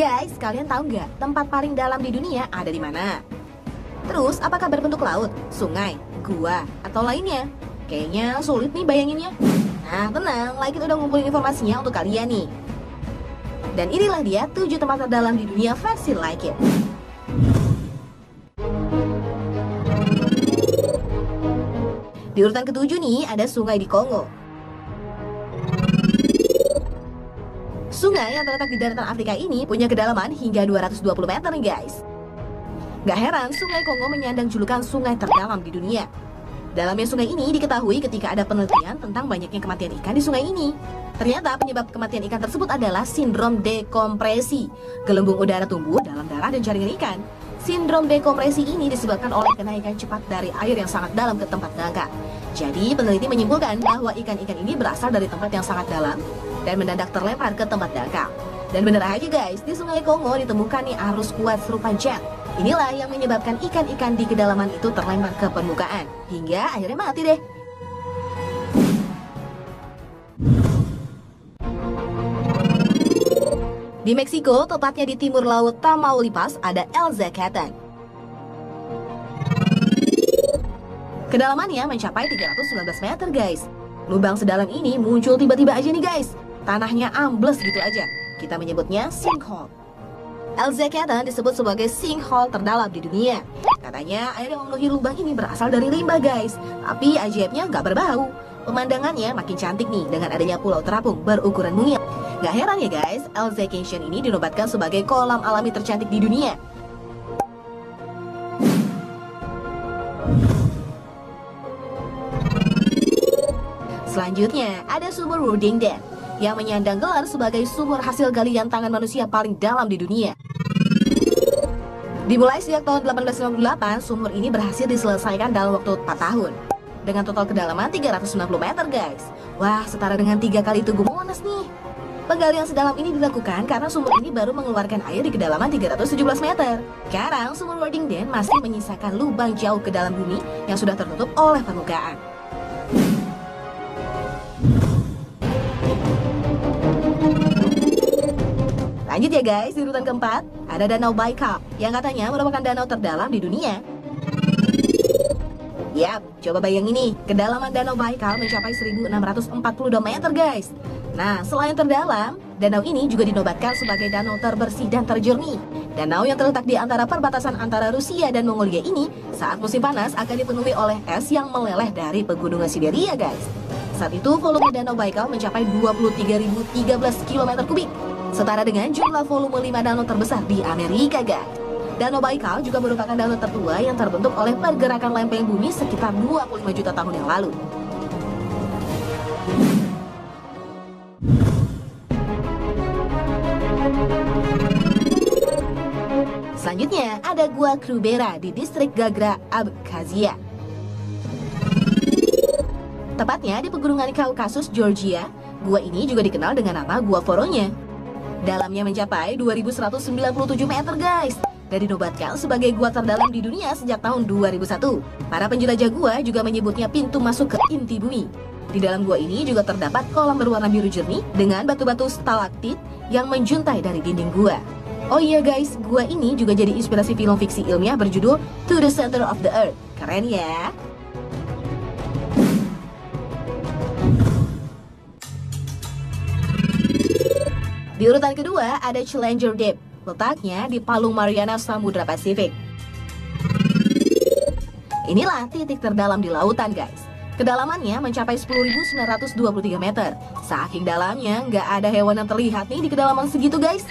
Guys, kalian tahu nggak tempat paling dalam di dunia ada di mana? Terus, apakah berbentuk laut, sungai, gua, atau lainnya? Kayaknya sulit nih bayanginnya. Nah, tenang, Like It udah ngumpulin informasinya untuk kalian nih. Dan inilah dia 7 tempat terdalam di dunia versi Like It. Di urutan ke-7 nih, ada sungai di Kongo. Sungai yang terletak di daratan Afrika ini punya kedalaman hingga 220 meter nih guys. Gak heran sungai Kongo menyandang julukan sungai terdalam di dunia. Dalamnya sungai ini diketahui ketika ada penelitian tentang banyaknya kematian ikan di sungai ini. Ternyata penyebab kematian ikan tersebut adalah sindrom dekompresi. Gelembung udara tumbuh dalam darah dan jaringan ikan. Sindrom dekompresi ini disebabkan oleh kenaikan cepat dari air yang sangat dalam ke tempat dangkal. Jadi peneliti menyimpulkan bahwa ikan-ikan ini berasal dari tempat yang sangat dalam dan mendadak terlempar ke tempat dangkal. Dan bener aja guys, di sungai Kongo ditemukan nih arus kuat serupa jet. Inilah yang menyebabkan ikan-ikan di kedalaman itu terlempar ke permukaan hingga akhirnya mati deh. Di Meksiko, tepatnya di timur laut Tamaulipas, ada El Zacatán. Kedalamannya mencapai 319 meter guys. Lubang sedalam ini muncul tiba-tiba aja nih guys. Tanahnya ambles gitu aja. Kita menyebutnya sinkhole. El Zacatán disebut sebagai sinkhole terdalam di dunia. Katanya air yang memenuhi lubang ini berasal dari limbah guys. Tapi ajaibnya nggak berbau. Pemandangannya makin cantik nih dengan adanya pulau terapung berukuran mungil. Gak heran ya guys, El Zacatán ini dinobatkan sebagai kolam alami tercantik di dunia. Selanjutnya ada sumur Woerdingen yang menyandang gelar sebagai sumur hasil galian tangan manusia paling dalam di dunia. Dimulai sejak tahun 1898, sumur ini berhasil diselesaikan dalam waktu 4 tahun. Dengan total kedalaman 390 meter guys. Wah, setara dengan 3 kali Tugu Monas nih. Penggalian sedalam ini dilakukan karena sumur ini baru mengeluarkan air di kedalaman 317 meter. Sekarang sumur Woerdingen masih menyisakan lubang jauh ke dalam bumi yang sudah tertutup oleh permukaan. Lanjut ya guys, di urutan keempat ada Danau Baikal yang katanya merupakan danau terdalam di dunia. Yap, coba bayangin nih, kedalaman Danau Baikal mencapai 1642 meter guys. Nah, selain terdalam, danau ini juga dinobatkan sebagai danau terbersih dan terjernih. Danau yang terletak di antara perbatasan antara Rusia dan Mongolia ini saat musim panas akan dipenuhi oleh es yang meleleh dari pegunungan Siberia guys. Saat itu volume Danau Baikal mencapai 23.013 km kubik, setara dengan jumlah volume 5 danau terbesar di Amerika guys. Danau Baikal juga merupakan danau tertua yang terbentuk oleh pergerakan lempeng bumi sekitar 25 juta tahun yang lalu. Selanjutnya ada Gua Krubera di distrik Gagra, Abkhazia. Tepatnya di pegunungan Kaukasus, Georgia, gua ini juga dikenal dengan nama Gua Voronya. Dalamnya mencapai 2197 meter guys, dan dinobatkan sebagai gua terdalam di dunia sejak tahun 2001. Para penjelajah gua juga menyebutnya pintu masuk ke inti bumi. Di dalam gua ini juga terdapat kolam berwarna biru jernih dengan batu-batu stalaktit yang menjuntai dari dinding gua. Oh iya guys, gua ini juga jadi inspirasi film fiksi ilmiah berjudul To the Center of the Earth. Keren ya? Di urutan kedua ada Challenger Deep, letaknya di Palung Mariana Samudra Pasifik. Inilah titik terdalam di lautan guys. Kedalamannya mencapai 10.923 meter. Saking dalamnya nggak ada hewan yang terlihat nih di kedalaman segitu guys.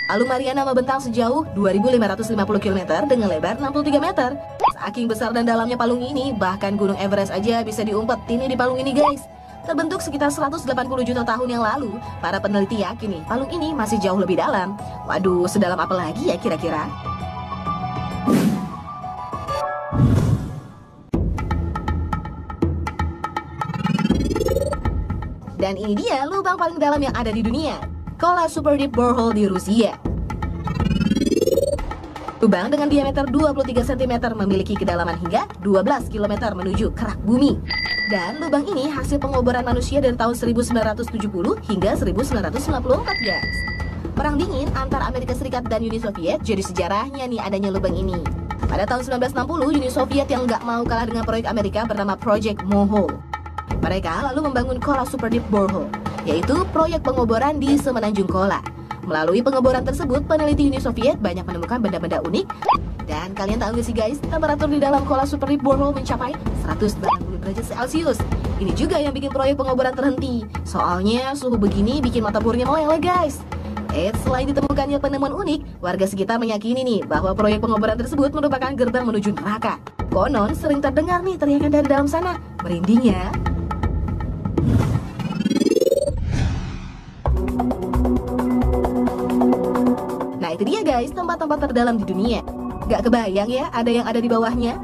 Palung Mariana membentang sejauh 2.550 km dengan lebar 63 meter. Saking besar dan dalamnya palung ini, bahkan Gunung Everest aja bisa diumpetin di palung ini guys. Terbentuk sekitar 180 juta tahun yang lalu, para peneliti yakin nih palung ini masih jauh lebih dalam. Waduh, sedalam apa lagi ya kira-kira? Dan ini dia lubang paling dalam yang ada di dunia, Kola Super Deep Borehole di Rusia. Lubang dengan diameter 23 cm memiliki kedalaman hingga 12 km menuju kerak bumi. Dan lubang ini hasil pengoboran manusia dari tahun 1970 hingga 1994 guys. Perang dingin antara Amerika Serikat dan Uni Soviet jadi sejarahnya nih adanya lubang ini. Pada tahun 1960, Uni Soviet yang nggak mau kalah dengan proyek Amerika bernama Project Mohole. Mereka lalu membangun Kola Super Deep Borehole, yaitu proyek pengoboran di semenanjung Kola. Melalui pengeboran tersebut, peneliti Uni Soviet banyak menemukan benda-benda unik. Dan kalian tahu gak sih guys, temperatur di dalam Kola Super Deep Borehole mencapai 180 derajat Celcius. Ini juga yang bikin proyek pengoboran terhenti. Soalnya suhu begini bikin mata bornya meleleh guys. Selain ditemukannya penemuan unik, warga sekitar meyakini nih bahwa proyek pengoboran tersebut merupakan gerbang menuju neraka. Konon sering terdengar nih teriakan dari dalam sana. Merinding ya. Nah itu dia guys, tempat-tempat terdalam di dunia. Gak kebayang ya ada yang ada di bawahnya.